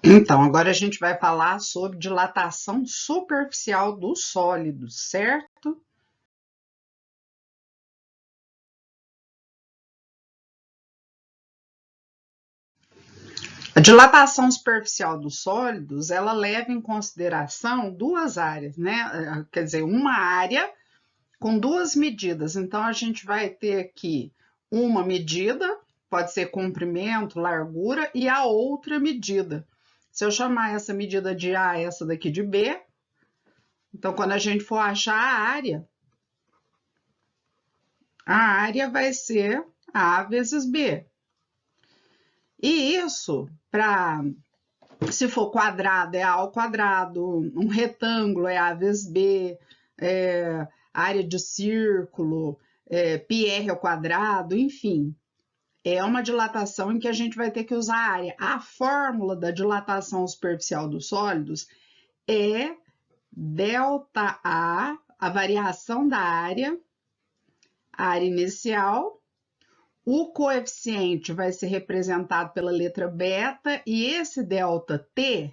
Então, agora a gente vai falar sobre dilatação superficial dos sólidos, certo? A dilatação superficial dos sólidos, ela leva em consideração duas áreas, né? Quer dizer, uma área com duas medidas. Então, a gente vai ter aqui uma medida, pode ser comprimento, largura, e a outra medida. Se eu chamar essa medida de A, essa daqui de B, então quando a gente for achar a área vai ser A vezes B. E isso, para se for quadrado, é A ao quadrado, um retângulo é A vezes B, área de círculo, πr ao quadrado, enfim. É uma dilatação em que a gente vai ter que usar a área. A fórmula da dilatação superficial dos sólidos é ΔA, a variação da área inicial. O coeficiente vai ser representado pela letra beta e esse ΔT,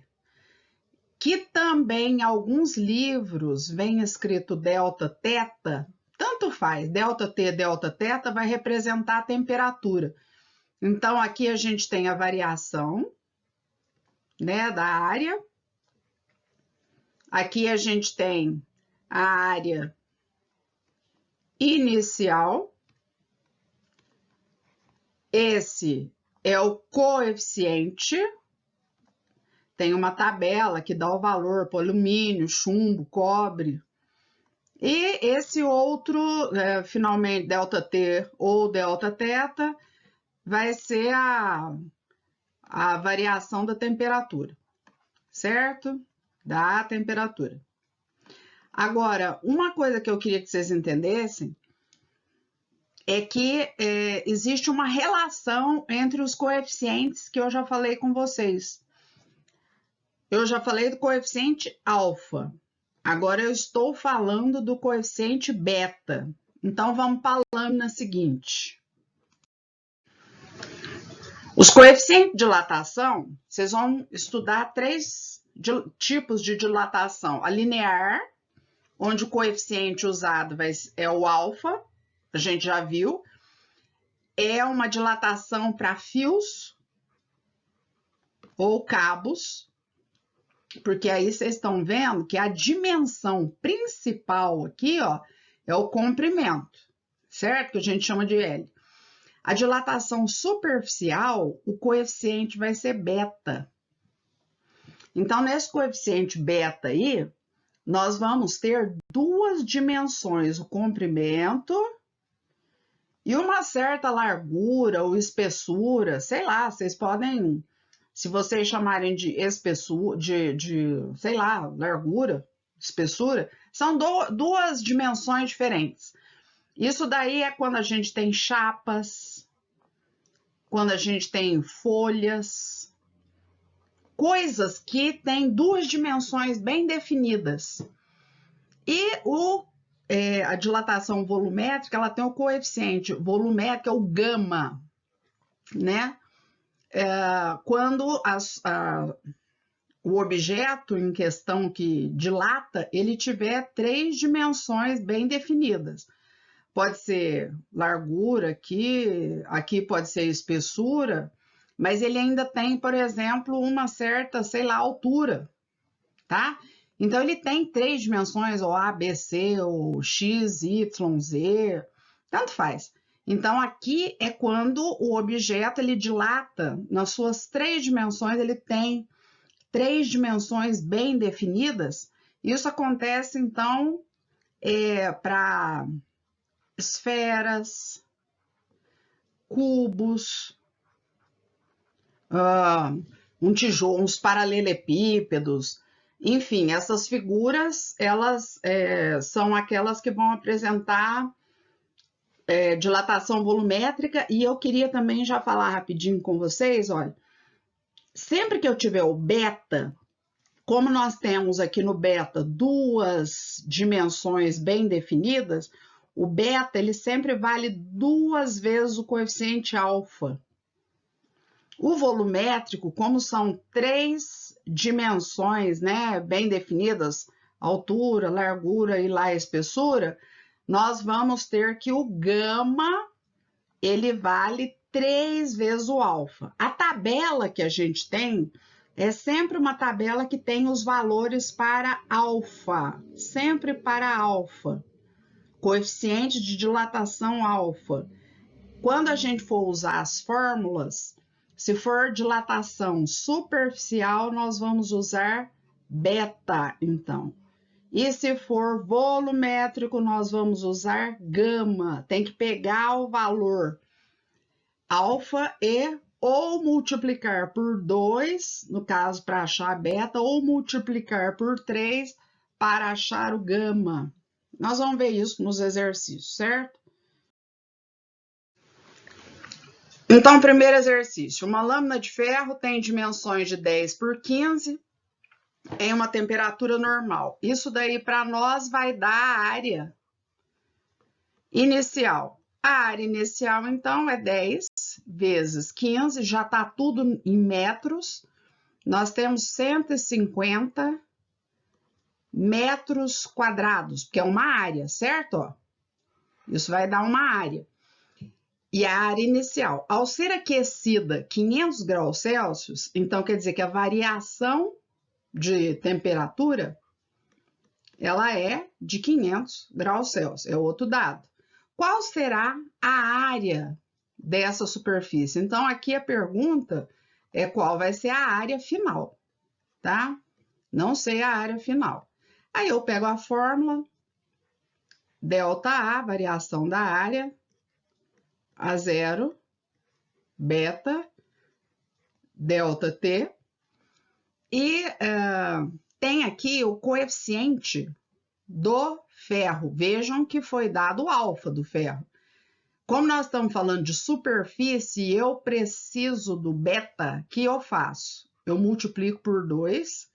que também em alguns livros vem escrito delta teta, tanto faz, ΔT, delta teta vai representar a temperatura. Então, aqui a gente tem a variação, né, da área. Aqui a gente tem a área inicial. Esse é o coeficiente. Tem uma tabela que dá o valor para alumínio, chumbo, cobre. E esse outro, finalmente, ΔT ou delta teta, vai ser a variação da temperatura, certo? Da temperatura. Agora, uma coisa que eu queria que vocês entendessem é que existe uma relação entre os coeficientes que eu já falei com vocês. Eu já falei do coeficiente alfa. Agora eu estou falando do coeficiente beta. Então vamos para a lâmina seguinte. Os coeficientes de dilatação, vocês vão estudar três tipos de dilatação. A linear, onde o coeficiente usado é o alfa, a gente já viu. É uma dilatação para fios ou cabos, porque aí vocês estão vendo que a dimensão principal aqui, ó, é o comprimento, certo? Que a gente chama de L. A dilatação superficial, o coeficiente vai ser beta. Então, nesse coeficiente beta aí, nós vamos ter duas dimensões, o comprimento e uma certa largura ou espessura, sei lá, vocês podem, se vocês chamarem de espessura, sei lá, largura, espessura, são duas dimensões diferentes. Isso daí é quando a gente tem chapas, quando a gente tem folhas, coisas que têm duas dimensões bem definidas. E a dilatação volumétrica, ela tem o coeficiente volumétrico, é o gama, né? Quando o objeto em questão que dilata, ele tiver três dimensões bem definidas. Pode ser largura aqui pode ser espessura, mas ele ainda tem, por exemplo, uma certa, sei lá, altura, tá? Então, ele tem três dimensões, ou A, B, C, ou X, Y, Z, tanto faz. Então, aqui é quando o objeto ele dilata nas suas três dimensões, ele tem três dimensões bem definidas. Isso acontece, então, para esferas, cubos, um tijolo, uns paralelepípedos, enfim, essas figuras, elas são aquelas que vão apresentar dilatação volumétrica. E eu queria também já falar rapidinho com vocês, olha, sempre que eu tiver o beta, como nós temos aqui no beta duas dimensões bem definidas, o beta ele sempre vale duas vezes o coeficiente alfa. O volumétrico, como são 3 dimensões, né, bem definidas, altura, largura e lá a espessura, nós vamos ter que o gama, ele vale 3 vezes o alfa. A tabela que a gente tem é sempre uma tabela que tem os valores para alfa, sempre para alfa, coeficiente de dilatação alfa. Quando a gente for usar as fórmulas, se for dilatação superficial, nós vamos usar beta, então. E se for volumétrico, nós vamos usar gama. Tem que pegar o valor alfa e ou multiplicar por 2, no caso, para achar a beta, ou multiplicar por 3 para achar o gama. Nós vamos ver isso nos exercícios, certo? Então, primeiro exercício. Uma lâmina de ferro tem dimensões de 10 por 15 em uma temperatura normal. Isso daí, para nós, vai dar a área inicial. A área inicial, então, é 10 vezes 15, já está tudo em metros. Nós temos 150 metros quadrados, porque é uma área, certo? Isso vai dar uma área. E a área inicial, ao ser aquecida 500 graus Celsius, então quer dizer que a variação de temperatura, ela é de 500 graus Celsius, é outro dado. Qual será a área dessa superfície? Então, aqui a pergunta é qual vai ser a área final, tá? Não sei a área final. Aí eu pego a fórmula, ΔA, variação da área, a zero, beta, ΔT, e tem aqui o coeficiente do ferro. Vejam que foi dado o alfa do ferro. Como nós estamos falando de superfície, eu preciso do beta, que eu faço? Eu multiplico por 2.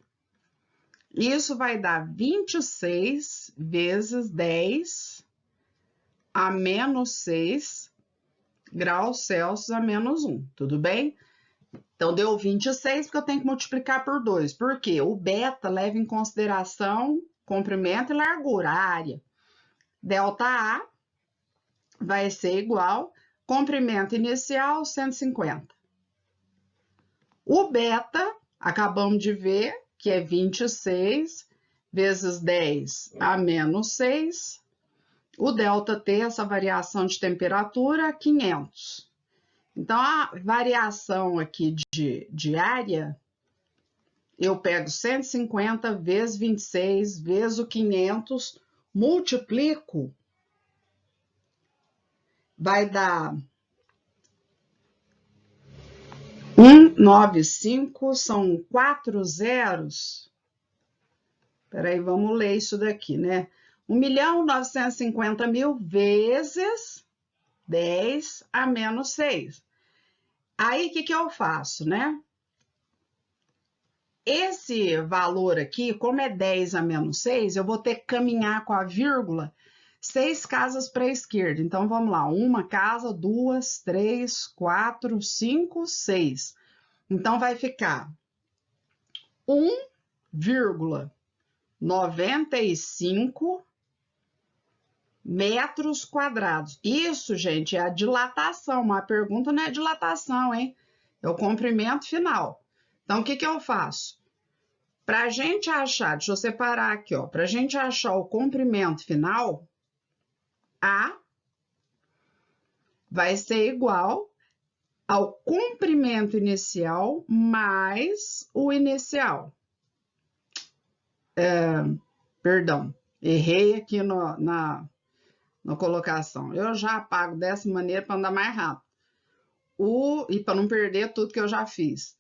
Isso vai dar 26 vezes 10 a menos 6 graus Celsius a menos 1, tudo bem? Então, deu 26 porque eu tenho que multiplicar por 2. Por quê? O beta leva em consideração comprimento e largura, a área. ΔA vai ser igual comprimento inicial 150. O beta, acabamos de ver, que é 26 vezes 10 a menos 6. O ΔT, essa variação de temperatura, 500. Então, a variação aqui de área, eu pego 150 vezes 26 vezes o 500, multiplico, vai dar 195, são 4 zeros. Espera aí, vamos ler isso daqui, né? 1.950.000 vezes 10 a menos 6. Aí, o que eu faço, né? Esse valor aqui, como é 10 a menos 6, eu vou ter que caminhar com a vírgula 6 casas para a esquerda. Então, vamos lá. 1 casa, 2, 3, 4, 5, 6. Então, vai ficar 1,95 metros quadrados. Isso, gente, é a dilatação. Uma pergunta não é dilatação, hein? É o comprimento final. Então, o que eu faço? Para a gente achar, deixa eu separar aqui, ó. Para a gente achar o comprimento final, A vai ser igual ao comprimento inicial mais o inicial. Perdão, errei aqui na colocação. Eu já apago dessa maneira para andar mais rápido. E para não perder tudo que eu já fiz.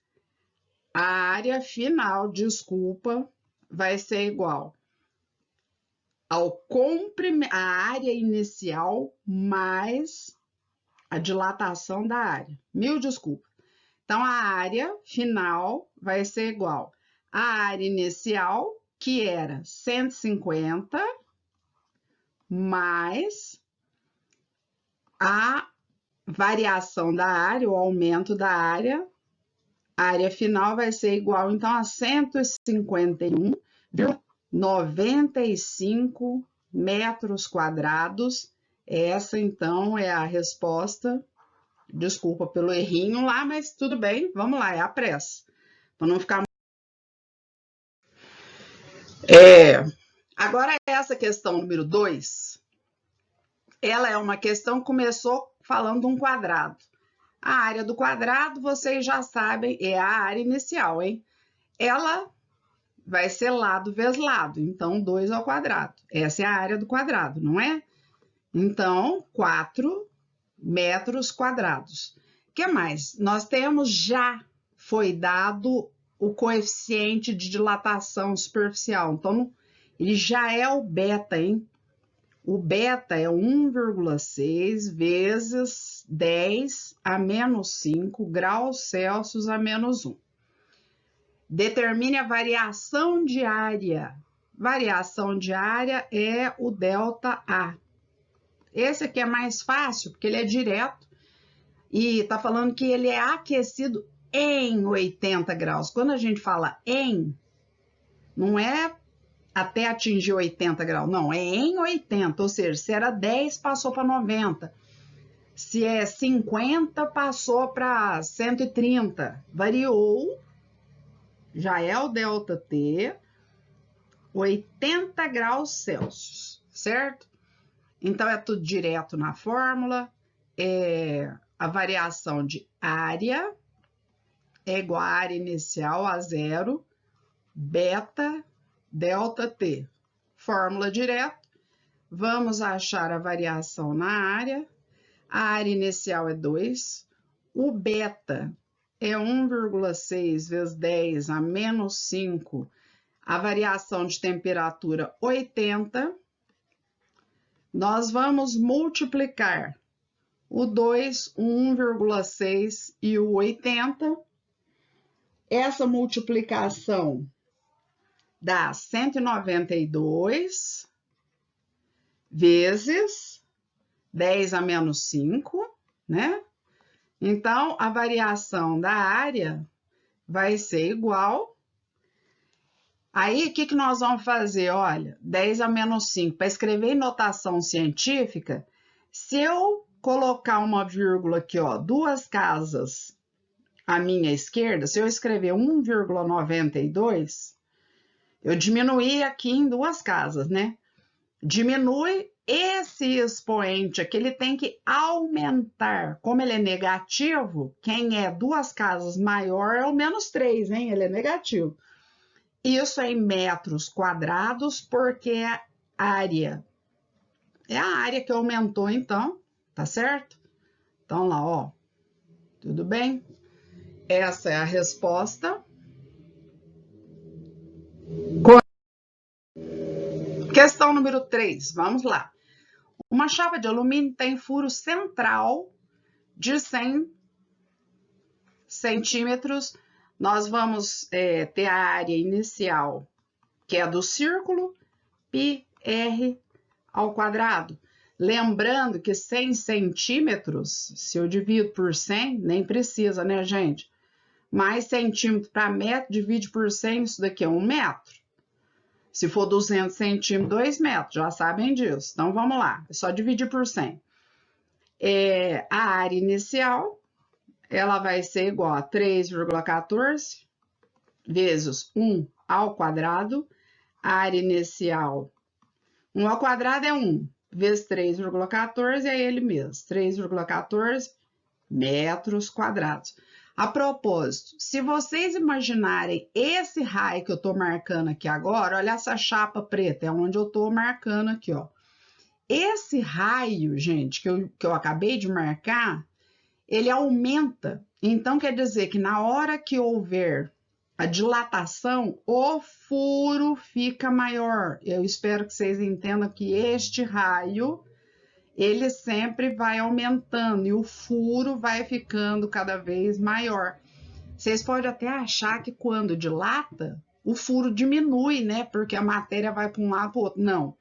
A área final, desculpa, vai ser igual ao a área inicial mais a dilatação da área. Mil desculpas. Então, a área final vai ser igual à área inicial, que era 150, mais a variação da área, o aumento da área, A área final vai ser igual, então, a 151,95 metros quadrados. Essa, então, é a resposta. Desculpa pelo errinho lá, mas tudo bem, vamos lá, é a pressa. Para não ficar... Agora, essa questão número 2, ela é uma questão que começou falando de um quadrado. A área do quadrado, vocês já sabem, é a área inicial, hein? Ela vai ser lado vezes lado, então 2 ao quadrado. Essa é a área do quadrado, não é? Então, 4 metros quadrados. O que mais? Nós temos já foi dado o coeficiente de dilatação superficial. Então, ele já é o beta, hein? O beta é 1,6 vezes 10 a menos 5 graus Celsius a menos 1. Determine a variação diária. Variação diária é o ΔA. Esse aqui é mais fácil, porque ele é direto e está falando que ele é aquecido em 80 graus. Quando a gente fala em, não é até atingir 80 graus, não, é em 80, ou seja, se era 10, passou para 90. Se é 50, passou para 130. Variou, já é o ΔT, 80 graus Celsius, certo? Então, é tudo direto na fórmula. A variação de área é igual à área inicial a zero, beta ΔT. Fórmula direto. Vamos achar a variação na área. A área inicial é 2. O beta é 1,6 vezes 10 a menos 5. A variação de temperatura, 80. Nós vamos multiplicar o 2, 1,6 e o 80. Essa multiplicação dá 192 vezes 10 a menos 5, né? Então, a variação da área vai ser igual. Aí, o que nós vamos fazer? Olha, 10 a menos 5. Para escrever em notação científica, se eu colocar uma vírgula aqui, ó, 2 casas à minha esquerda, se eu escrever 1,92, eu diminuí aqui em 2 casas, né? Diminui esse expoente aqui, ele tem que aumentar. Como ele é negativo, quem é 2 casas maior é o menos 3, hein? Ele é negativo. Isso é em metros quadrados, porque é área. É a área que aumentou, então, tá certo? Então, lá, ó, tudo bem? Essa é a resposta. Questão número 3, vamos lá. Uma chapa de alumínio tem furo central de 100 centímetros. Nós vamos ter a área inicial, que é do círculo, πr ao quadrado. Lembrando que 100 centímetros, se eu divido por 100, nem precisa, né, gente? Mais centímetro para metro, divide por 100, isso daqui é 1 metro. Se for 200 centímetros, 2 metros, já sabem disso. Então, vamos lá, é só dividir por 100. A área inicial, ela vai ser igual a 3,14 vezes 1 ao quadrado. A área inicial, 1 ao quadrado é 1, vezes 3,14 é ele mesmo, 3,14 metros quadrados. A propósito, se vocês imaginarem esse raio que eu estou marcando aqui agora, olha essa chapa preta, é onde eu estou marcando aqui, ó. Esse raio, gente, que eu acabei de marcar, ele aumenta. Então, quer dizer que na hora que houver a dilatação, o furo fica maior. Eu espero que vocês entendam que este raio, ele sempre vai aumentando e o furo vai ficando cada vez maior. Vocês podem até achar que quando dilata, o furo diminui, né? Porque a matéria vai para um lado para o outro. Não,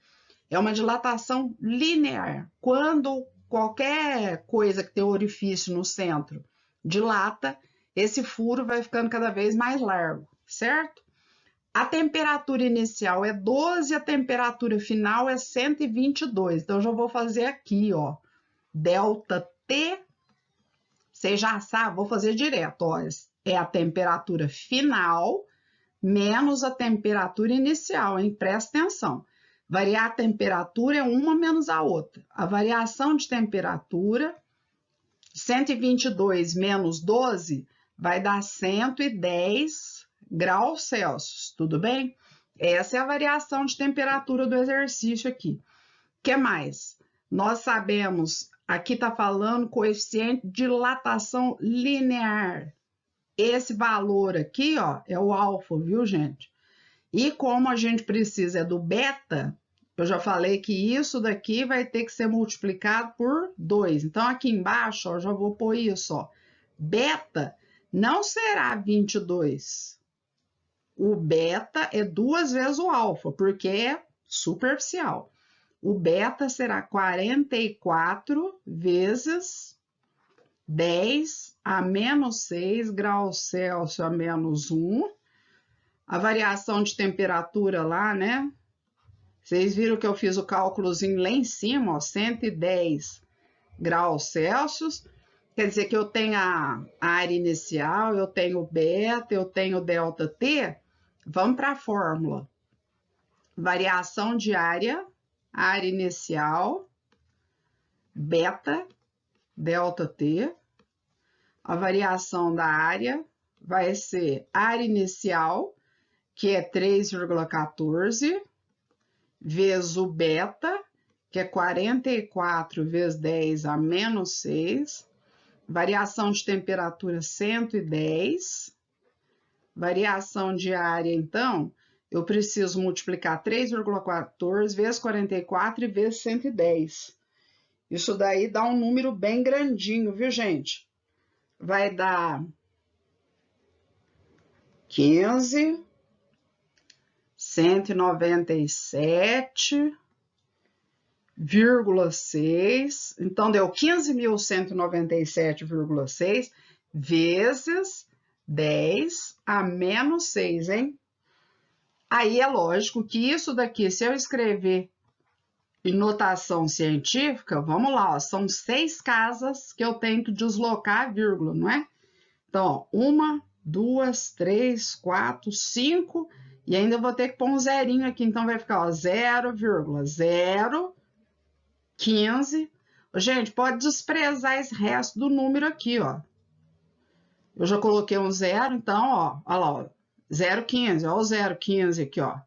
é uma dilatação linear. Quando qualquer coisa que tem orifício no centro dilata, esse furo vai ficando cada vez mais largo, certo? A temperatura inicial é 12, a temperatura final é 122. Então, eu já vou fazer aqui, ó, delta T, você já sabe, vou fazer direto, ó, é a temperatura final menos a temperatura inicial, hein? Presta atenção. Variar a temperatura é uma menos a outra. A variação de temperatura, 122 menos 12, vai dar 110 graus Celsius, tudo bem? Essa é a variação de temperatura do exercício aqui. O que mais? Nós sabemos, aqui está falando coeficiente de dilatação linear. Esse valor aqui, ó, é o alfa, viu, gente? E como a gente precisa do beta, eu já falei que isso daqui vai ter que ser multiplicado por 2. Então, aqui embaixo, ó, já vou pôr isso, ó. Beta não será 22. O beta é 2 vezes o alfa, porque é superficial. O beta será 44 vezes 10 a menos 6 graus Celsius a menos 1. A variação de temperatura lá, né? Vocês viram que eu fiz o cálculozinho lá em cima, ó, 110 graus Celsius. Quer dizer que eu tenho a área inicial, eu tenho o beta, eu tenho o delta T. Vamos para a fórmula. Variação de área inicial, beta, delta T. A variação da área vai ser área inicial, que é 3,14, vezes o beta, que é 44 vezes 10 a menos 6. Variação de temperatura 110. Variação de área, então, eu preciso multiplicar 3,14 vezes 44 e vezes 110. Isso daí dá um número bem grandinho, viu, gente? Vai dar 15, 197,6. Então, deu 15.197,6 vezes 10 a menos 6, hein? Aí é lógico que isso daqui, se eu escrever em notação científica, vamos lá, ó, são 6 casas que eu tenho que deslocar a vírgula, não é? Então, ó, 1, 2, 3, 4, 5, e ainda vou ter que pôr um zerinho aqui, então vai ficar 0,015. Gente, pode desprezar esse resto do número aqui, ó. Eu já coloquei um zero, então, ó, olha lá, ó, 0,15, ó, o 0,15 aqui, ó,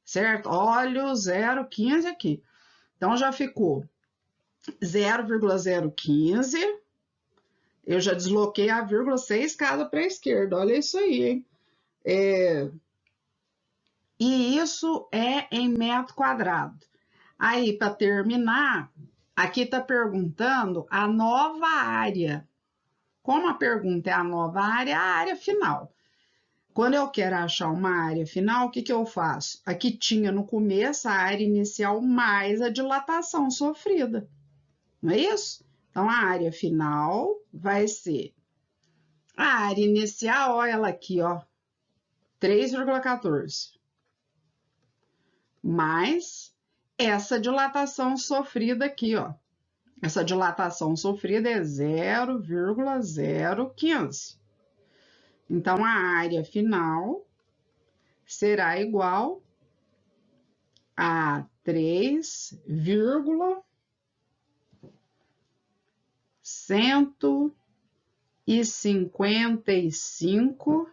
certo? Olha o 0,15 aqui. Então, já ficou 0,015. Eu já desloquei a vírgula 6 casas para a esquerda. Olha isso aí, hein? E isso é em metro quadrado. Aí, para terminar, aqui está perguntando a nova área. Como a pergunta é a nova área, a área final. Quando eu quero achar uma área final, o que eu faço? Aqui tinha no começo a área inicial mais a dilatação sofrida. Não é isso? Então, a área final vai ser a área inicial, olha ela aqui, ó, 3,14. Mais essa dilatação sofrida aqui, ó. Essa dilatação sofrida é 0,015. Então, a área final será igual a 3,155,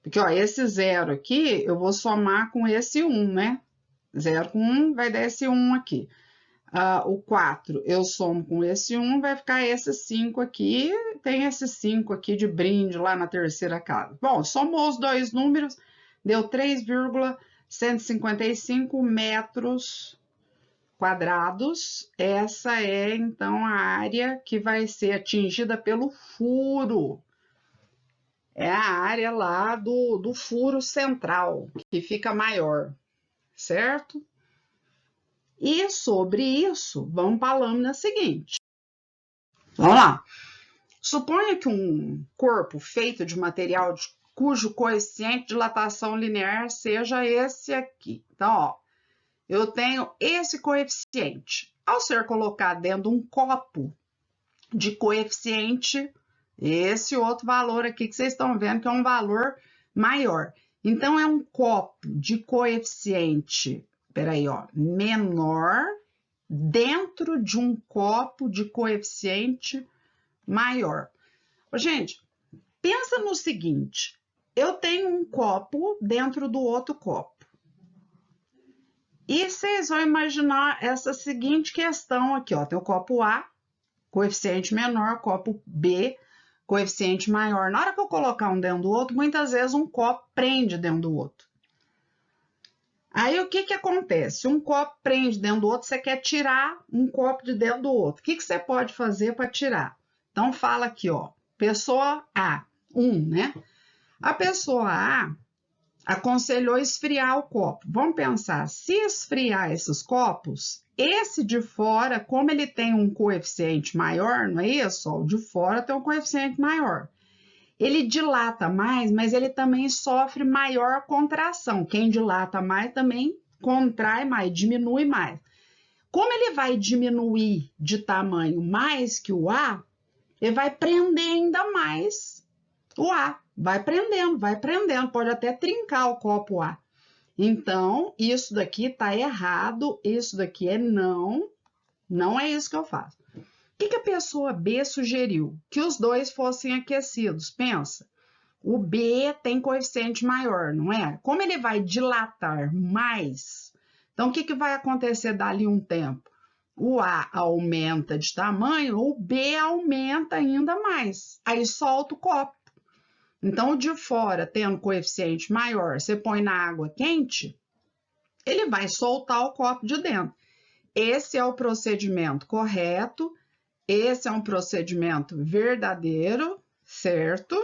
porque ó, esse zero aqui eu vou somar com esse 1, né? 0 com 1 vai dar esse 1 aqui. O 4 eu somo com esse 1, vai ficar esse 5 aqui. Tem esse 5 aqui de brinde lá na terceira casa. Bom, somou os dois números, deu 3,155 metros quadrados. Essa é, então, a área que vai ser atingida pelo furo. É a área lá do furo central, que fica maior, certo? E sobre isso, vamos para a lâmina seguinte. Vamos lá. Suponha que um corpo feito de material cujo coeficiente de dilatação linear seja esse aqui. Então, ó, eu tenho esse coeficiente. Ao ser colocado dentro de um copo de coeficiente, esse outro valor aqui que vocês estão vendo que é um valor maior. Então, é um copo de coeficiente, peraí, ó, menor dentro de um copo de coeficiente maior. Gente, pensa no seguinte, eu tenho um copo dentro do outro copo. E vocês vão imaginar essa seguinte questão aqui, ó, tem o copo A, coeficiente menor, copo B, coeficiente maior. Na hora que eu colocar um dentro do outro, muitas vezes um copo prende dentro do outro. Aí o que acontece? Um copo prende dentro do outro, você quer tirar um copo de dentro do outro. O que você pode fazer para tirar? Então fala aqui, ó, pessoa A, 1, né? A pessoa A aconselhou esfriar o copo. Vamos pensar, se esfriar esses copos, esse de fora, como ele tem um coeficiente maior, não é isso? O de fora tem um coeficiente maior. Ele dilata mais, mas ele também sofre maior contração. Quem dilata mais também contrai mais, diminui mais. Como ele vai diminuir de tamanho mais que o A, ele vai prender ainda mais o A. Vai prendendo, pode até trincar o copo A. Então, isso daqui tá errado, isso daqui é não é isso que eu faço. O que a pessoa B sugeriu? Que os dois fossem aquecidos. Pensa, o B tem coeficiente maior, não é? Como ele vai dilatar mais, então o que vai acontecer dali um tempo? O A aumenta de tamanho, o B aumenta ainda mais. Aí solta o copo. Então, o de fora, tendo coeficiente maior, você põe na água quente, ele vai soltar o copo de dentro. Esse é o procedimento correto, esse é um procedimento verdadeiro, certo?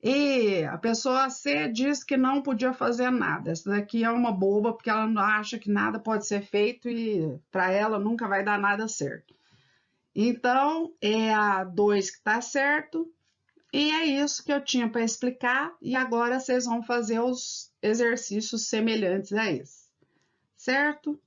E a pessoa C diz que não podia fazer nada. Essa daqui é uma boba, porque ela não acha que nada pode ser feito e para ela nunca vai dar nada certo. Então, é a 2 que está certo. E é isso que eu tinha para explicar, e agora vocês vão fazer os exercícios semelhantes a esse, certo?